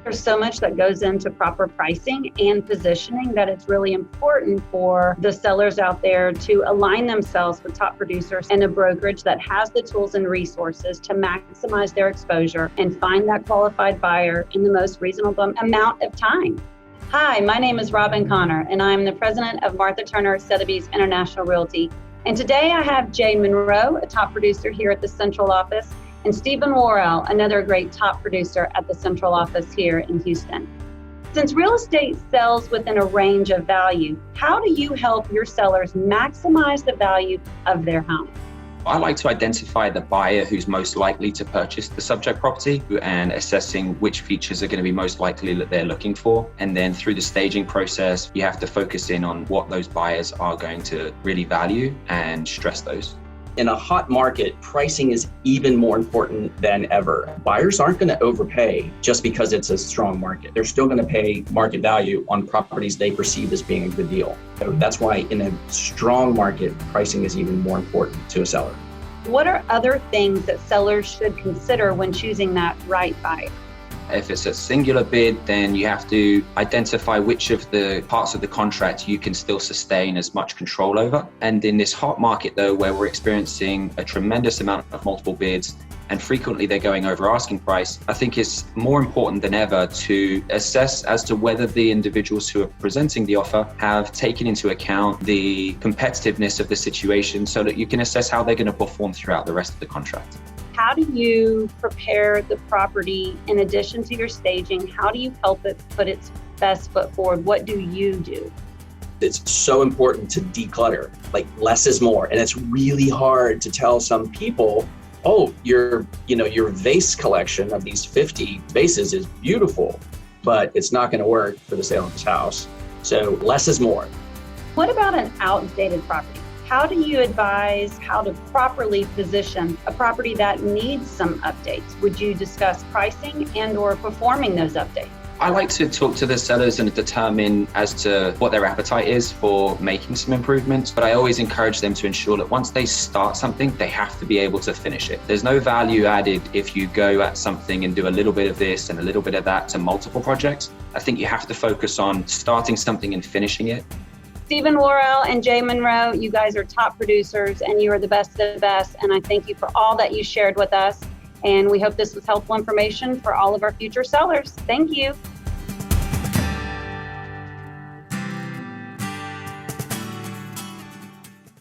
There's so much that goes into proper pricing and positioning that it's really important for the sellers out there to align themselves with top producers and a brokerage that has the tools and resources to maximize their exposure and find that qualified buyer in the most reasonable amount of time. Hi, my name is Robin Connor, and I'm the president of Martha Turner Sotheby's International Realty. And today I have Jay Monroe, a top producer here at the central office, and Stephen Worrell, another great top producer at the central office here in Houston. Since real estate sells within a range of value, how do you help your sellers maximize the value of their home? I like to identify the buyer who's most likely to purchase the subject property and assessing which features are going to be most likely that they're looking for. And then through the staging process, you have to focus in on what those buyers are going to really value and stress those. In a hot market, pricing is even more important than ever. Buyers aren't going to overpay just because it's a strong market. They're still going to pay market value on properties they perceive as being a good deal. So that's why in a strong market, pricing is even more important to a seller. What are other things that sellers should consider when choosing that right buyer? If it's a singular bid, then you have to identify which of the parts of the contract you can still sustain as much control over. And in this hot market, though, where we're experiencing a tremendous amount of multiple bids and frequently they're going over asking price, I think it's more important than ever to assess as to whether the individuals who are presenting the offer have taken into account the competitiveness of the situation so that you can assess how they're going to perform throughout the rest of the contract. How do you prepare the property in addition to your staging? How do you help it put its best foot forward? What do you do? It's so important to declutter, like less is more. And it's really hard to tell some people, oh, your vase collection of these 50 vases is beautiful, but it's not going to work for the sale of this house. So less is more. What about an outdated property? How do you advise how to properly position a property that needs some updates? Would you discuss pricing and or performing those updates? I like to talk to the sellers and determine as to what their appetite is for making some improvements, but I always encourage them to ensure that once they start something, they have to be able to finish it. There's no value added if you go at something and do a little bit of this and a little bit of that to multiple projects. I think you have to focus on starting something and finishing it. Stephen Worrell and Jay Monroe, you guys are top producers and you are the best of the best. And I thank you for all that you shared with us. And we hope this was helpful information for all of our future sellers. Thank you.